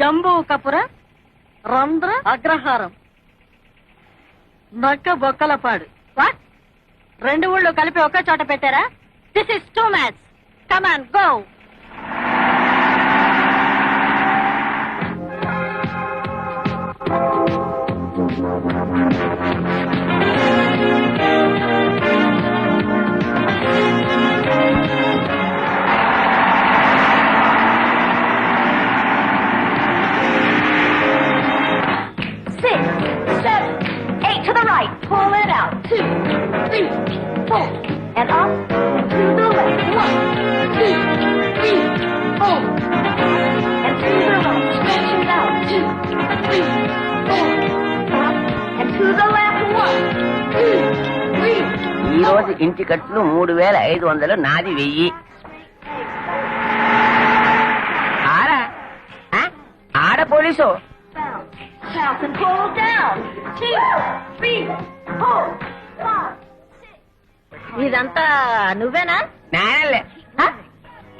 జంబూ కపుర రంధ్ర అగ్రహారం నక్క బొక్కలపాడు. వాట్? 2 ఊళ్ళు కలిపి ఒకే చోట పెట్టారా? This is two match. Come on go. Pull it out. 2, 3, 4. And up and to the left. 1, 2, 3, 4. And to the right. Stretch it out. 2, 3, 4. Up and to the left. 1, 2, 3. ఈ రోజు ఇంటి ఖర్చులు 3500, నాది 1000. ఆడ police. Shout and pull down. 2, 3, 4, 5, 6. ఇదంతా నువ్వేనా? నేనలే.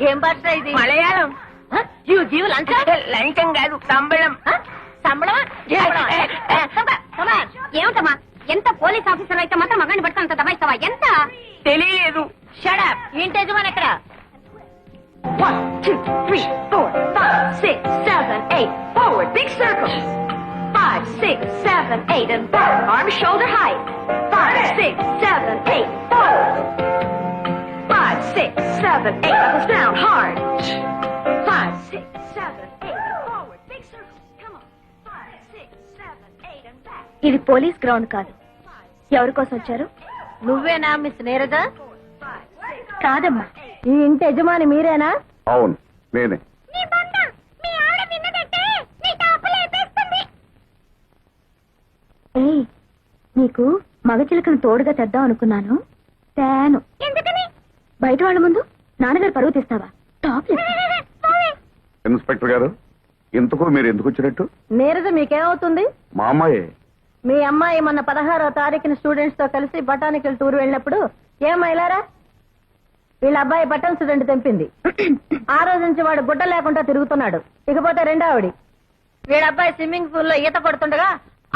ఏం భాష ఇది? మలయాళం. You give lunch? లంచం కాదు, సంబళం. సంబళమా? ఏమిటమ్మా, ఎంత పోలీస్ ఆఫీసర్ అయితే మాత్రం మగాన్ని పడుతుంది అంత దబాయిస్తావా? ఎంత తెలియలేదు. Shut up. ఇంటి యజమాని ఎక్కడ? 1, 2, 3, 4, 5, 6, 7, 8. Forward, big circle. 5, 6, 7, 8, and back. Arms shoulder height. 5, 6, 7, 8. Forward. 5, 6, 7, 8. Knuckles down hard. 5, 6, 7, 8. Forward, big circle. Come on. 5, 6, 7, 8, and back. ఇది పోలీస్ గ్రౌండ్ కాదు. ఎవరి కోసం వచ్చారు? నువ్వేనా మిస్ నీరజ? కాదమ్మా. ఈ ఇంటి యజమాని మీరేనా? అవును, నేనే. ఏయ్, నీకు మగచిలకను తోడుగా తెద్దాం అనుకున్నాను. తేను. ఎందుకని? బయట వాళ్ళ ముందు నాన్నగారు పరువు తీస్తావా? టాప్ ఇన్స్పెక్టర్ గారు, ఇంతకు మీరు ఎందుకు వచ్చినట్టు? నీరజ మీకేమవుతుంది? మా అమ్మాయే. మీ అమ్మాయి మొన్న 16వ తారీఖున స్టూడెంట్స్ తో కలిసి బొటానికల్ టూర్ వెళ్ళినప్పుడు ఏమైలారా వీళ్ళ అబ్బాయి బటన్ స్టూడెంట్ తెంపింది. ఆ రోజు నుంచి వాడు గుడ్డ లేకుండా తిరుగుతున్నాడు. ఇకపోతే రెండోవిడి వీళ్ళ అబ్బాయి స్విమ్మింగ్ పూల్ లో ఈత కొడుతుండగా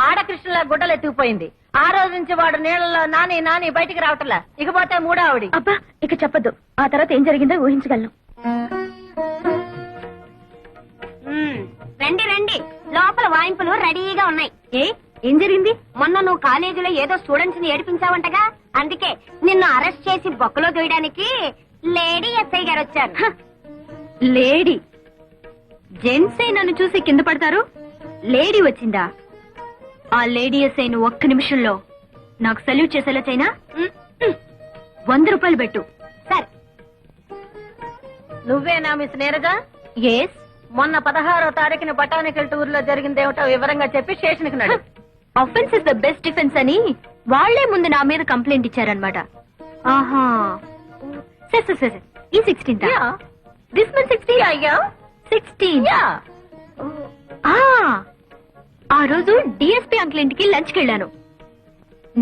ఆడకృష్ణలా గుడ్డలు ఎత్తుకుపోయింది. ఆ రోజు నుంచి వాడు నీళ్ళలో నాని నాని బయటికి రావట్లా. ఇకపోతే మూడోవిడి. అబ్బా, ఇక చెప్పద్దు. ఆ తర్వాత ఏం జరిగిందో ఊహించగలను. రండి రండి, లోపల వాయింపులు రెడీగా ఉన్నాయి. ఏం జరిగింది? మొన్న నువ్వు కాలేజీలో ఏదో స్టూడెంట్స్ ని ఏడిపించావంటగా, అందుకే నిన్ను అరెస్ట్ చేసి బొక్కలో దూయడానికి లేడీ ఎస్ఐ గారు వచ్చారు. లేడీ? జెంట్సే నన్ను చూసి కింద పడతారు, లేడీ వచ్చిందా? ఆ లేడీ ఎస్ఐను ఒక్క నిమిషంలో నాకు సల్యూట్ చేసేలా చైనా. 100 రూపాయలు పెట్టు. సరే. నువ్వేనా మిస్ నీరజ? ఎస్. మొన్న 16వ తారీఖున బొటానికల్ టూర్ లో జరిగిందేమిటో వివరంగా చెప్పి స్టేషన్ కి నడు. Offence is the best defence అని వాళ్లే ముందు నా మీద కంప్లైంట్ ఇచ్చారనమాట. ఆహా, సరే. ఈ 16th దిస్ మంత్ 16 అయ్యా. 16 ఆ రోజు డిఎస్పీ అంకుల్ ఇంటికి లంచ్ కి వెళ్ళాను.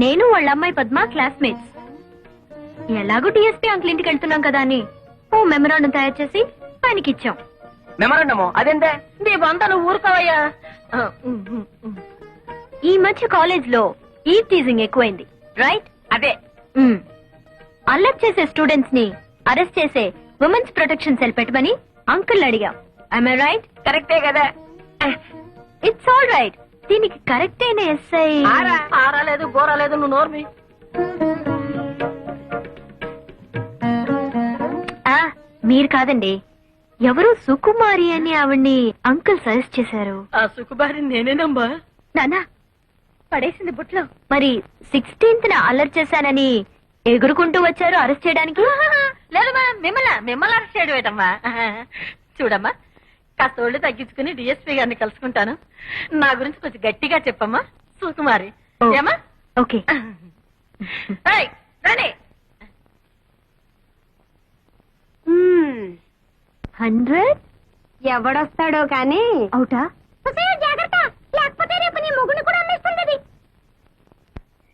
నేను వాళ్ళ అమ్మాయి పద్మ క్లాస్మేట్స్. ఎలాగో డిఎస్పీ అంకుల్ ఇంటికి వెళ్తున్నాం కదా అని ఓ మెమరాండం తయారు చేసి ఆయనకి ఇచ్చాం. మెమరాండము అదేంటే? నీ బంద నువ్వు ఊరుకోవయ్యా. ఈ మధ్య కాలేజ్ లో ఈ టీజింగ్ ఎక్కువైంది, రైట్? అదే. అల్లరి చేసే స్టూడెంట్స్ ని అరెస్ట్ చేసే ఉమెన్స్ ప్రొటెక్షన్ సెల్ పెట్టమని అంకుల్ అడిగాం. I right? కరెక్టే కదా. It's all right. దీనికి కరెక్ట్ అయిన ఎస్ఐ ఆరాలేదు గోరాలేదు. నువ్వు నోర్మి. మీరు కాదండి, ఎవరు సుకుమారి అని ఆవిడ్ని అంకుల్ సజెస్ట్ చేశారు. ఆ సుకుమారి నేనేనమ్మా. నానా పడేసింది బుట్లో. మరి 16th అల్లరి చేశానని ఎగురుకుంటూ వచ్చారు అరెస్ట్ చేయడానికి. లేదమ్మా, మిమ్మల్ని అరెస్ట్ చేయడం ఏంటమ్మా? చూడమ్మా, కాస్త ఒళ్ళు తగ్గించుకుని డిఎస్పీ గారిని కలుసుకుంటాను. నా గురించి కొంచెం గట్టిగా చెప్పమ్మా సుకుమారి. ఏమా? ఓకే. రండి. 100 ఎవడొస్తాడో కానీ అవుటా? జాగ్రత్త, లేకపోతే రేపు నీ మొగుని కూడా అమ్మేస్తుంది.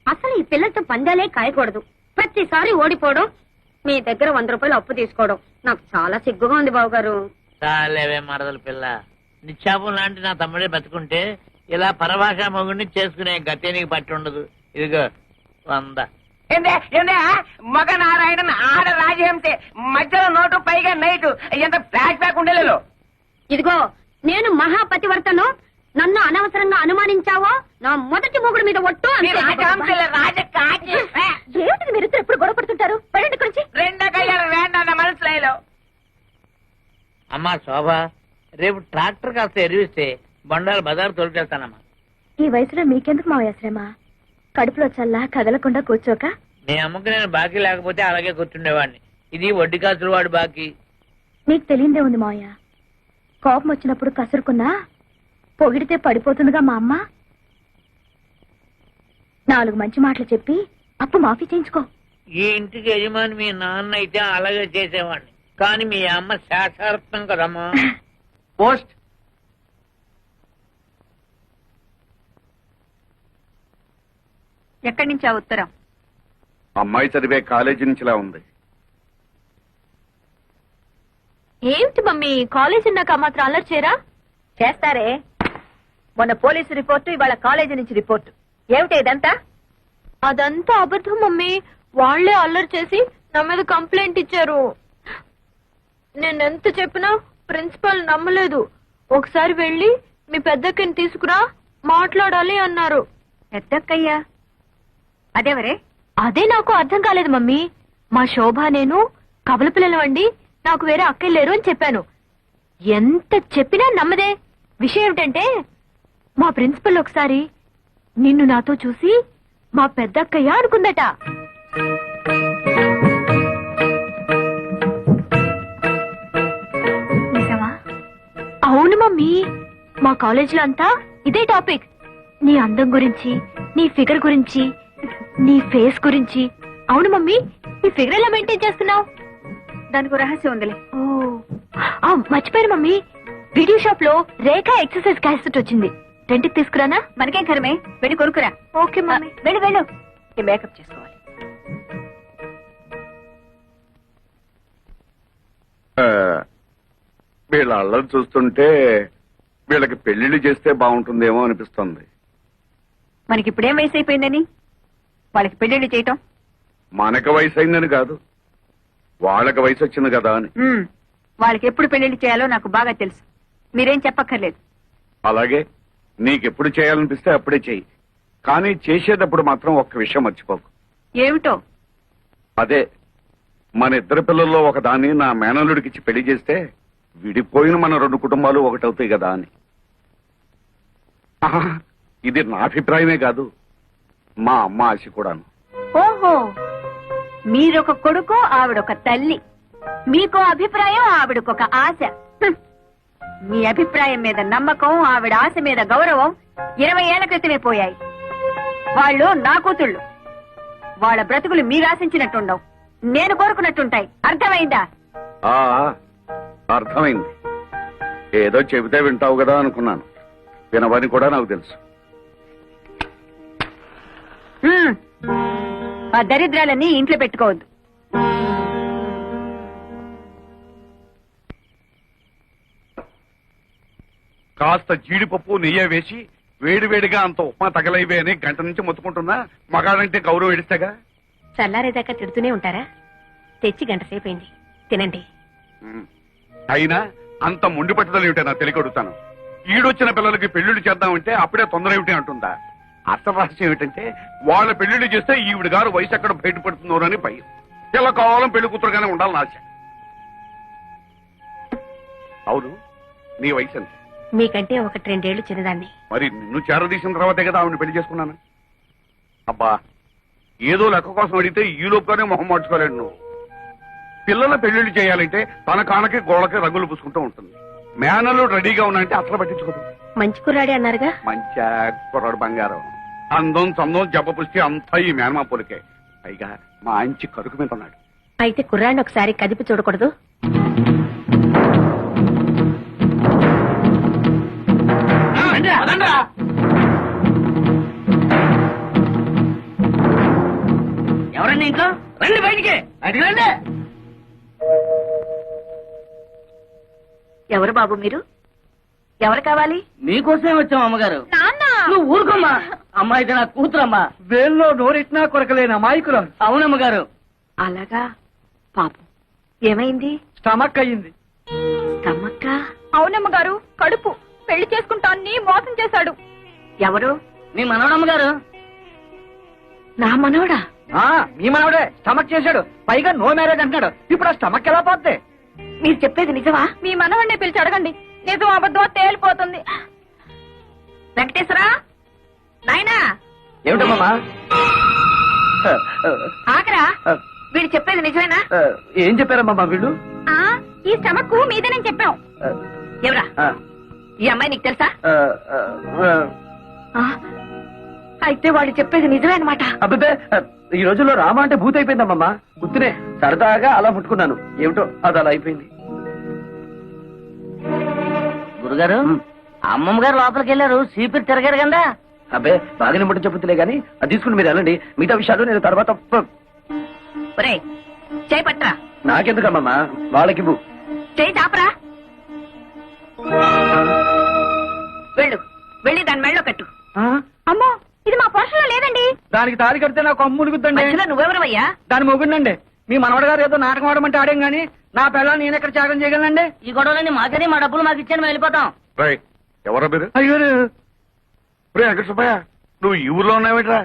అసలు ఈ పిల్లలతో పందాలే కాయకూడదు. ప్రతిసారి ఓడిపోవడం, మీ దగ్గర 100 రూపాయలు అప్పు తీసుకోవడం నాకు చాలా సిగ్గుగా ఉంది బావగారు. చాలేవే మరదల పిల్ల, నిశ్చాపం లాంటి నా తమ్ముడే బతుకుంటే ఇలా పరభాషా మొగుడిని చేసుకునే గతే నీకు పట్టి ఉండదు. ఇదిగో 100. ఏందే ఏందే మగ నారాయణ ఆడ రాజహంసే మధ్యలో నోటు పైగా నైట్ ఎంత ఫ్లాష్ బ్యాక్ ఉండలేదు. ఇదిగో నేను మహాపతివర్తను, నన్ను అనవసరంగా అనుమానించావో నా మొదటి మొగుడు మీద ఒట్టు అంతే. రాజహంసలే రాజ కాకి ఏమిటి మీరు ఇద్దరు ఎప్పుడు గొడవ పడుతుంటారు? పడండి గురించి. రెండో కళ్యాణం వేండా మనసులో. అమ్మా శోభ, రేపు ట్రాక్టర్ కాస్త ఎరివిస్తే బండారు బజారు తోలుకెళ్తానమ్మా. ఈ వయసులో మీకెందుకు మావయ్య శ్రమ? కడుపులో చల్లా కదలకుండా కూర్చోక. నీ అమ్మకి నేను బాకీ లేకపోతే అలాగే కూర్చుండేవాడిని. ఇది వడ్డీ కాసులు వాడు బాకీ. మీకు తెలియందే ఉంది మావయ్య, కోపం వచ్చినప్పుడు కసురుకున్నా పొగిడితే పడిపోతుందిగా మా అమ్మ. 4 మంచి మాటలు చెప్పి అప్పు మాఫీ చేయించుకో. ఈ ఇంటికి యజమాని మీ నాన్న అయితే అలాగే చేసేవాడిని, కానీ మీ అమ్మ శాస్త్రార్థం కదమ్మా. పోస్ట్ ఎక్కడి నుంచి ఆ ఉత్తరం? అమ్మాయి చదివే కాలేజీ నుంచిలా ఉంది. ఏమిటి మమ్మీ, కాలేజ్ ఉన్నాక మాత్రం అల్లరి చేయరా? చేస్తారే. మొన్న పోలీసు రిపోర్టు, ఇవాళ కాలేజీ నుంచి రిపోర్టు. ఏమిటి ఇదంతా? అదంతా అబద్ధం మమ్మీ. వాళ్లే అల్లరి చేసి నా మీద కంప్లైంట్ ఇచ్చారు. నేనెంత చెప్పినా ప్రిన్సిపల్ నమ్మలేదు. ఒకసారి వెళ్ళి మీ పెద్దక్కని తీసుకురా, మాట్లాడాలి అన్నారు. పెద్దక్కయ్యా అదేవరే? అదే నాకు అర్థం కాలేదు మమ్మీ. మా శోభ నేను కబల పిల్లలవండి, నాకు వేరే అక్కలు లేరు అని చెప్పాను. ఎంత చెప్పినా నమ్మదే. విషయం ఏమిటంటే మా ప్రిన్సిపల్ ఒకసారి నిన్ను నాతో చూసి మా పెద్దక్కయ్య అనుకుందట. అవును మమ్మీ, మా కాలేజీలో అంతా ఇదే టాపిక్. నీ అందం గురించి, నీ ఫిగర్ గురించి, నీ ఫేస్ గురించి. అవును మమ్మీ, నీ ఫిగర్ ఎలా మెయింటైన్ చేస్తున్నావు? దానికి రహస్యం ఉందిలే. మర్చిపోయాను మమ్మీ, వీడియో షాప్ లో రేఖ ఎక్సర్సైజ్ క్యాసెట్ వచ్చింది. రెంట్కి తీసుకురానా? మనకేం కరమే, వెళ్ళి కొనుక్కురా. Okay mummy. వెళ్ళు వెళ్ళు, ఈ మేకప్ చేసుకోవాలి. వీళ్ళ అల్లరి చూస్తుంటే వీళ్ళకి పెళ్లిళ్ళు చేస్తే బాగుంటుందేమో అనిపిస్తుంది. మనకి ఇప్పుడేం వయసు అయిపోయిందని వాళ్ళకి పెళ్లిళ్ళు చేయటం? మనకు వయసు అయిందని కాదు, వాళ్ళకి వయసు వచ్చింది కదా అని. వాళ్ళకి ఎప్పుడు పెళ్లిళ్ళు చేయాలో నాకు బాగా తెలుసు, మీరేం చెప్పక్కర్లేదు. అలాగే నీకెప్పుడు చేయాలనిపిస్తే అప్పుడే చెయ్యి, కానీ చేసేటప్పుడు మాత్రం ఒక్క విషయం మర్చిపోకు. ఏమిటో? అదే, మన ఇద్దరు పిల్లల్లో ఒక దాన్ని నా మేనల్లుడికిచ్చి పెళ్లి చేస్తే విడిపోయిన మన 2 కుటుంబాలు ఒకటవుతాయి కదా అని. ఆహా, ఇది నా అభిప్రాయమే కాదు, మా అమ్మ ఆశ కూడాను. ఓహో, మీరొక కొడుకు, ఆవిడొక తల్లి. మీకో అభిప్రాయం, ఆవిడకొక ఆశ. మీ అభిప్రాయం మీద నమ్మకం, ఆవిడ ఆశ మీద గౌరవం 20 ఏళ్ల క్రితమే పోయాయి. వాళ్ళు నా కూతుళ్ళు. వాళ్ళ బ్రతుకులు మీరు ఆశించినట్టుండవు, నేను కోరుకున్నట్టుంటాయి. అర్థమైందా? ఆ అర్థమైంది. ఏదో చెబితే వింటావు కదా అనుకున్నాను, వినవని కూడా నాకు తెలుసు. ఆ దరిద్రాలన్నీ ఇంట్లో పెట్టుకోవద్దు. కాస్త జీడిపప్పు నెయ్యి వేసి వేడివేడిగా అంత ఉప్మా తగలైవే అని గంట నుంచి మొత్తుకుంటున్నా. మగాడంటే గౌరవం ఎడిస్తేగా. చల్లారేదాకా తిడుతూనే ఉంటారా? తెచ్చి గంట సేపు అయింది, తినండి. అయినా అంత మొండి పట్టుదల ఏమిటో నాకు తెలియకొడుతాను. ఈడొచ్చిన పిల్లలకి పెళ్లిళ్ళు చేద్దామంటే అప్పుడే తొందర ఏమిటి అంటుందా. అసలు రహస్యం ఏమిటంటే వాళ్ళ పెళ్లిళ్ళు చేస్తే ఈవిడ గారు వయసు ఎక్కడ బయటపడుతుందో అని భయం. ఇలా కావాలని పెళ్లి కూతురుగానే ఉండాలని ఆశ. అవును, నీ వయసు ఎంత? మీకంటే 1-2 ఏళ్లు చిన్నదాన్ని. మరి నిన్ను చేరదీసిన తర్వాతే కదా ఆవిడ పెళ్లి చేసుకున్నాను. అబ్బా, ఏదో లెక్క కోసం అడిగితే ఈ లోపుగానే మొహం మార్చుకోలేడు నువ్వు. పిల్లల పెళ్లిళ్ళు చేయాలంటే తన కానకి గోడకి రంగులు పూసుకుంటూ ఉంటుంది. మేనలు రెడీగా ఉన్నాయంటే అసలు పట్టించుకోదు. మంచి కుర్రాడే అన్నారుగా? మంచి కుర్రాడు బంగారం. అందం చందం జబ్బ పుష్టి అంతా ఈ మేనమా పొలికే. పైగా మంచి కరుకు మీద ఉన్నాడు. అయితే కుర్రాడిని ఒకసారి కదిపి చూడకూడదు? ఎవరండి ఇంట్లో? రండి బయటికి, బయటికి రండి. ఎవరు బాబు మీరు? ఎవరు కావాలి? మీకోసమే వచ్చాం అమ్మగారు. నాన్న నువ్వు ఊరుకోమ్మా. అమ్మాయి నా కూతురమ్మా. వేల్లో నోరెట్నా కొరకలేని అమాయకులం. అవునమ్మగారు. అలాగా, పాపం ఏమైంది? స్టమక్ అయ్యింది. తమ్మక్క అవునమ్మ గారు, కడుపు పెళ్లి చేసుకుంటాన్ని మోసం చేశాడు. ఎవరు? మీ మనవడమ్మగారు. నా మనవడా? మీ మనవడే స్టమక్ చేశాడు. పైగా నో మ్యారేజ్ అంటున్నాడు. ఇప్పుడు ఆ స్టమక్ ఎలా పోద్ది? మీరు చెప్పేది నిజమా? మీ మనవడిని పిలిచి అడగండి, నిజం అబద్ధం తేలిపోతుంది. వెంకటేశ్వరా, నాయనా ఏమిటమ్మా? ఆకరా, వీడు చెప్పేది నిజమేనా? ఏం చెప్పారమ్మా వీళ్ళు? ఈ స్టమక్ మీదేనని చెప్పాం. ఎవరా ఈ అమ్మాయి? నీకు తెలుసా? ఆ, అయితే వాడు చెప్పేది నిజమే అనమాట. అబ్బే, ఈ రోజుల్లో రామ అంటే భూత అయిపోయిందమ్మా. గుర్తునే సరదాగా అలా ముట్టుకున్నాను. ఏమిటో అది అలా అయిపోయింది. గురుగారు, అమ్మమ్మ గారు లోపలికి వెళ్ళారు. సీపీ తిరగారు కదా. అబ్బే, బాగానే ముట్ట చెప్పుతులే గానీ అది తీసుకుని మీరు వెళ్ళండి. మిగతా విషయాలు నేను తర్వాత ఒరే, చేయి పట్రా. నాకెందుకమ్మా, వాళ్ళకి చేయి చాపరా. వెళ్ళు, వెళ్ళి దాని మెళ్ళో కట్టు. అమ్మో, ఇది మా పోషణలో లేదండి. దానికి తాళి కడితే నాకు అమ్ములుగుద్దండి. మధ్యలో నువ్వెవరవయ్యా? దాని మొగుండండి. మీ మనవడ గారు ఏదో నాటకం ఆడమంటే ఆడేం గానీ నా పిల్లలు నేను ఎక్కడ త్యాగం చేయగలనండి? ఈ గొడవలన్నీ మాకని, మా డబ్బులు మాకు ఇచ్చాను, మేము వెళ్ళిపోతాం. రైట్, ఎవరో మీరు? అయ్యో, రే వెంకట సుబ్బయ్య, నువ్వు ఈ ఊర్లో ఉన్నావేట్రా?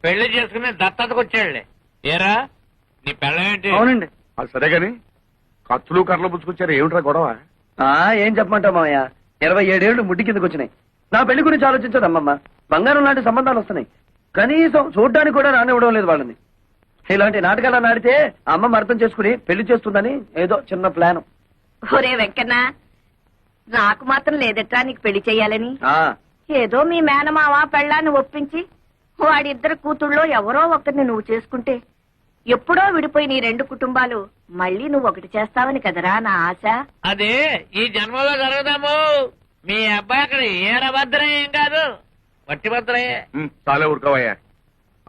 పెళ్లి చేసుకుని దత్తతకు వచ్చాడులే. ఏరా నీ పెళ్ళమేంటి? అవునండి. అది సరే గాని కత్తులు కర్రలు పుచ్చుకొచ్చారు, ఏమిట్రా గొడవ? ఏం చెప్పమంటావు మామయ్య, 27 ఏళ్లు ముడ్డి కిందకు వచ్చినాయి. నా పెళ్లి గురించి ఆలోచించదు అమ్మమ్మ. బంగారం లాంటి సంబంధాలు వస్తున్నాయి, కనీసం చూడ్డానికి కూడా రానివ్వడం లేదు వాళ్ళని. ఇలాంటి నాటకాలు ఆడితే అమ్మమ్మ అర్థం చేసుకుని పెళ్లి చేస్తుందని ఏదో చిన్న ప్లాన్. ఒరే వెంకన్న, నాకు మాత్రం లేదట్రా నీకు పెళ్లి చెయ్యాలని. ఆ, ఏదో మీ మేనమావ పెళ్ళాన్ని ఒప్పించి వాడిద్దరు కూతుళ్ళో ఎవరో ఒకరిని నువ్వు చేసుకుంటే ఎప్పుడో విడిపోయి నీ 2 కుటుంబాలు మళ్ళీ నువ్వు ఒకటి చేస్తావని కదరా నా ఆశ. అదే ఈ జన్మలో జరగదాము. మీ అబ్బాయి అక్కడ ఏడభద్రం ఏం కాదు, వట్టి భద్రయ్యే. చాలే ఊరుకోవయ్యా,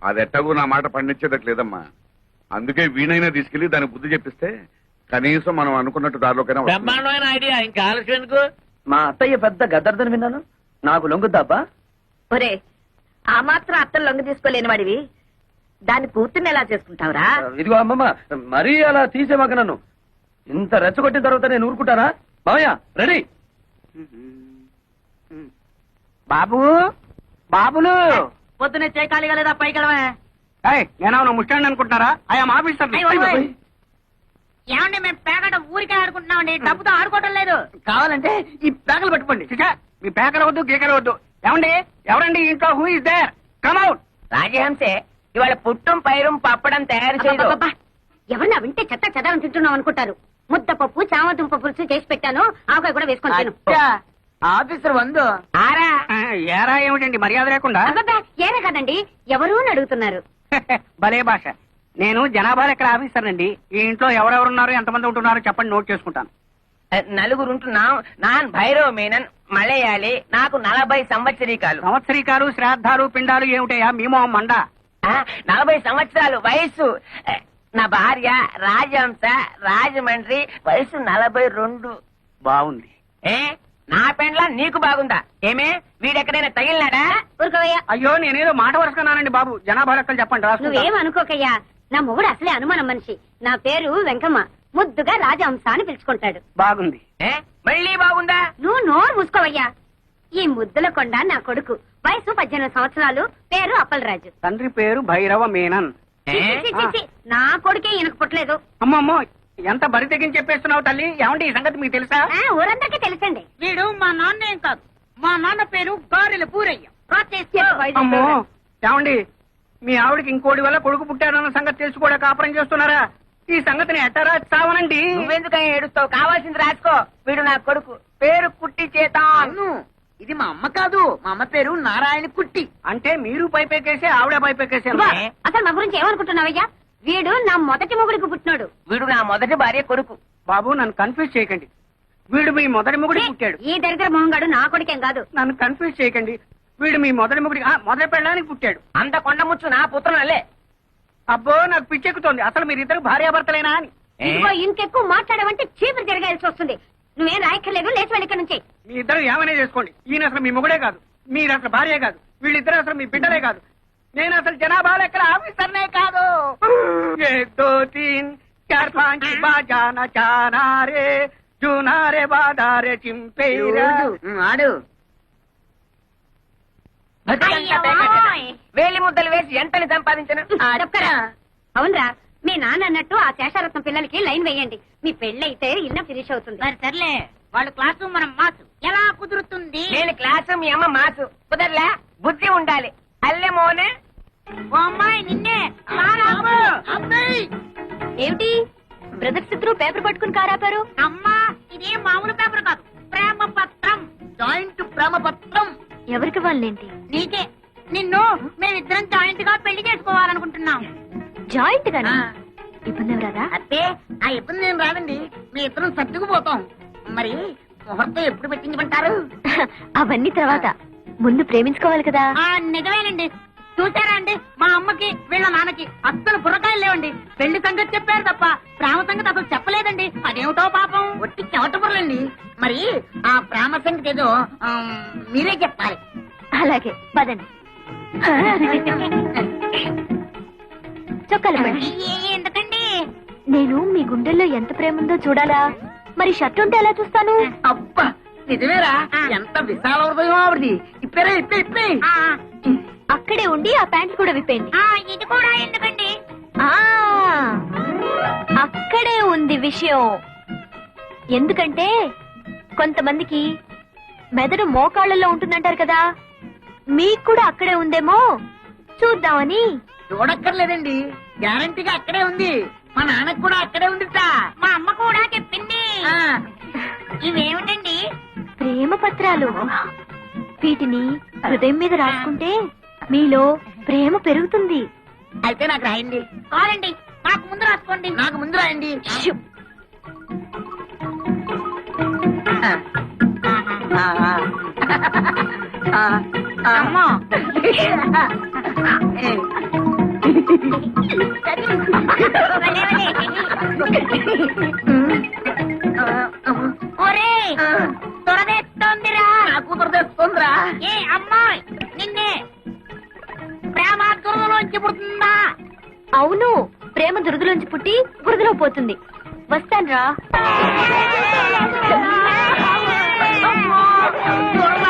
అది ఎట్టకు నా మాట పండించేటట్లేదమ్మా. అందుకే వీణైనా తీసుకెళ్లి దాని బుద్ధి చెప్పిస్తే కనీసం మనం అనుకున్నట్టు దారిలోకైనా వస్తుంది. బ్రహ్మాండమైన ఐడియా, ఇంకా ఆలస్యం ఎందుకు? మా అత్తయ్య పెద్ద గద్దర్దని విన్నాను. నాకు లొంగుద్దాబ్బా? ఒరే, ఆ మాత్రం అత్తలు లొంగ తీసుకోలేని వాడివి దాని కూతుర్ని ఎలా చేసుకుంటావురా? ఇదిగో అమ్మమ్మ, మరీ అలా తీసేమాక నన్ను. ఇంత రెచ్చగొట్టిన తర్వాత నేను ఊరుకుంటానా? మామయ్య రెడీ. బాబు, బాబులు పొద్దునే చేయకాలిగా లేదా పైకి వెళ్ళవే. నేను ముస్టాండ్ అనుకుంటున్నారా? ఆయా ఆఫీసర్. ఏమండి, మేము పేకట ఊరికే ఆడుకుంటున్నామండి, డబ్బుతో ఆడుకోవటం లేదు. కావాలంటే ఈ పేకలు పట్టుకోండి. మీ పేకల వద్దు, గీకల వద్దు. ఏమండి, ఎవరండి ఇంట్లో? Who is there? Come out. రాజహంసే ఇవాళ పుట్టం పైరం పప్పడం తయారు చేయదు. ఎవరన్నా వింటే చెత్త చెదారం తింటున్నాం అనుకుంటారు. ముద్దపప్పు, చామదుంప పులుసు చేసి పెట్టాను, ఆవకాయ కూడా వేసుకొని తిను. ఆఫీసర్ వందు ఆరా ఏరా ఏమిటండి మర్యాద లేకుండా? అబ్బబ్బా, ఏరే కదండి, ఎవరు అని అడుగుతున్నారు. భలే భాష. నేను జనాభా లెక్కల ఆఫీసర్ అండి. ఈ ఇంట్లో ఎవరెవరున్నారు, ఎంతమంది ఉంటున్నారో చెప్పండి, నోట్ చేసుకుంటాను. నలుగురు ఉంటున్నాం. నాన్ భైరవ మేనన్, మలయాళి, నాకు 40 సంవత్సరీకాలు. సంవత్సరీకాలు, శ్రాద్ధాలు, పిండాలు ఏమిటయా మీమో మండ? 40 సంవత్సరాలు వయస్సు. నా భార్య రాజహంస, రాజమండ్రి, వయసు 42. బాగుంది. ఏ నా పెండ్లా నీకు బాగుందా? ఏమే వీడెక్కడైనా తగిలినాడా? ఊరుకోవయ్యా, అయ్యో, నేనేదో మాట వరుసకున్నానండి బాబు. జనాభా లెక్కలు చెప్పండి, రాసుకుంటా. నువ్వేం అనుకోకయ్యా. నా మొగుడు అసలే అనుమానం మనిషి. నా పేరు వెంకమ్మ, ముద్దుగా రాజహంస అని పిలుచుకుంటాడు. బాగుంది. ఏ మళ్ళీ బాగుందా? నువ్వు నోరు మూసుకోవయ్యా. ఈ ముద్దుల కొండ నా కొడుకు, వయసు 18 సంవత్సరాలు, పేరు అప్పలరాజు. తండ్రి పేరు భైరవ మేనన్. ఏ? చి, చి, చి, నా కొడుకే ఈయనకు పుట్టలేదు. అమ్మమ్మో, ఎంత బరి తెగించి చెప్పేస్తున్నావు తల్లి. ఏమండి ఈ సంగతి మీకు తెలుసా? ఊరందరికీ తెలుసండి. వీడు మా నాన్న ఏం కాదు, మా నాన్న పేరు గారెల పూరయ్య. అమ్మో, ఏమండి మీ ఆవిడకి ఇంకోటి వల్ల కొడుకు పుట్టాడన్న సంగతి తెలుసు కూడా కాపురం చేస్తున్నారా? ఈ సంగతిని ఎట్టరా చావనండి. నువ్వెందుకని ఏడుస్తావు? కావాల్సింది రాసుకో. వీడు నా కొడుకు, పేరు కుట్టి చేత. ఇది మా అమ్మ కాదు, మా అమ్మ పేరు నారాయణ కుట్టి. అంటే మీరు పైపెక్కేసి ఆవిడ పైపెక్కేసారు. ఇదిగో, అసలు మా గురించి ఏమనుకుంటున్నావయ్యా? వీడు నా మొదటి మొగుడికి పుట్టినోడు. వీడు నా మొదటి భార్య కొడుకు. బాబు, నన్ను కన్ఫ్యూజ్ చేయకండి. వీడు మీ మొదటి మొగుడి పుట్టాడు. ఈ దరిద్ర మొహంగాడు నా కొడుకేం కాదు. నన్ను కన్ఫ్యూజ్ చేయకండి. వీడు మీ మొదటి మొగుడి మొదటి పెళ్ళడానికి పుట్టాడు. అంత కొండముచ్చు నా పుత్రులే. అబ్బో, నాకు పిచ్చెక్కుతోంది. అసలు మీరిద్దరు భార్యాభర్తలేనా అని. ఇదిగో ఇంకెక్కువ మాట్లాడమంటే చీపురు తిరగాల్సి వస్తుంది. నువ్వేం రాయక్కర్లేదు, లేచి వెళ్ళి ఇక్కడ నుంచి. మీ ఇద్దరు ఏమైనా చేసుకోండి, ఈయన అసలు మీ మొగుడే కాదు, మీరు అసలు భార్యే కాదు, వీళ్ళిద్దరు అసలు మీ బిడ్డలే కాదు, నేను అసలు జనాభా లెక్కల ఆఫీసర్నే కాదు. 1 2 3 4 5 బాజానా చానా రే జూనారే బాదారే చింపేరా. ఆడు వేలి ముద్దలు వేసి ఎంతని సంపాదించను. అవునరా, మీ నాన్న అన్నట్టు ఆ శేషారత్నం పిల్లలకి లైన్ వేయండి. మీ పెళ్ళైతే ఇల్లు ఫినిష్ అవుతుంది. మరి సర్లే, వాళ్ళు క్లాసు మనం మాసు, ఎలా కుదురుతుంది? నేను క్లాసు, మీ అమ్మ మాసు. కుదరలే, బుద్ధి ఉండాలి. అల్లె మోనే ఓ అమ్మాయి నిన్నే. ఏమిటి బ్రదర్స్ ఇద్దరు పేపర్ పట్టుకుని కారాపారు? అమ్మా, ఇదే మామూలు పేపర్ కాదు, ప్రేమ పత్రం, జాయింట్ ప్రేమ పత్రం. ఎవరికి వాళ్ళేంటి? నీకే, నిన్ను మేమిద్దరం జాయింట్ గా పెళ్లి చేసుకోవాలనుకుంటున్నాం. జాయింట్ గానా? ఇబ్బంది రాదా? అత్తే, ఆ ఇబ్బంది ఏం రాదండి, మీ ఇద్దరం సర్దుకుపోతాం. మరి ముహూర్తం ఎప్పుడు పెట్టించమంటారు? అవన్నీ తర్వాత, ముందు ప్రేమించుకోవాలి కదా. నిజమేనండి. చూసారా అండి, మా అమ్మకి వీళ్ళ నాన్నకి అస్సలు బుర్రకాయలు లేవండి. పెళ్లి సంగతి చెప్పారు తప్ప ప్రేమ సంగతి అసలు చెప్పలేదండి. అదేమిటో పాపం, ఒట్టి చెమట బుర్రలండి. మరి ఆ ప్రేమ సంగతి ఏదో మీరే చెప్పాలి. అలాగే పదండి. చొక్కాలు పడండి. ఎందుకండి? నేను మీ గుండెల్లో ఎంత ప్రేమ ఉందో చూడాలా? మరి షర్ట్ ఉంటే ఎలా చూస్తాను? అబ్బా, నిజమేరా, ఎంత విశాల హృదయం ఆవిడది. ఇప్పేరా, ఇప్పే. అక్కడే ఉండి ఆ ప్యాంట్ కూడా విప్పేయండి. ఇది కూడా ఎందుకండి? ఆ, అక్కడే ఉంది విషయం. ఎందుకంటే కొంతమందికి మెదడు మోకాళ్ళలో ఉంటుందంటారు కదా, మీకు కూడా అక్కడే ఉందేమో చూద్దామని. చూడక్కర్లేదండి, గ్యారంటీగా అక్కడే ఉంది. మా నాన్నకు కూడా అక్కడే ఉందిట, మా అమ్మ కూడా చెప్పింది. ఇవేమిటండి? ప్రేమ పత్రాలు. వీటిని హృదయం మీద రాసుకుంటే మీలో ప్రేమ పెరుగుతుంది. అయితే నాకు రాయండి. కాదండి, నాకు ముందు రాసుకోండి. నాకు ముందు రాయండి. షు. అమ్మా, ఒరే, త్వరదేస్తోందిరా. నాకు త్వరదేస్తోందిరా. ఏ అమ్మాయి, నిన్నే ప్రేమ దురదలోంచి పుడుతుందా? అవును, ప్రేమ దురదలోంచి పుట్టి బురదలో పోతుంది. వస్తాన్రా. దురద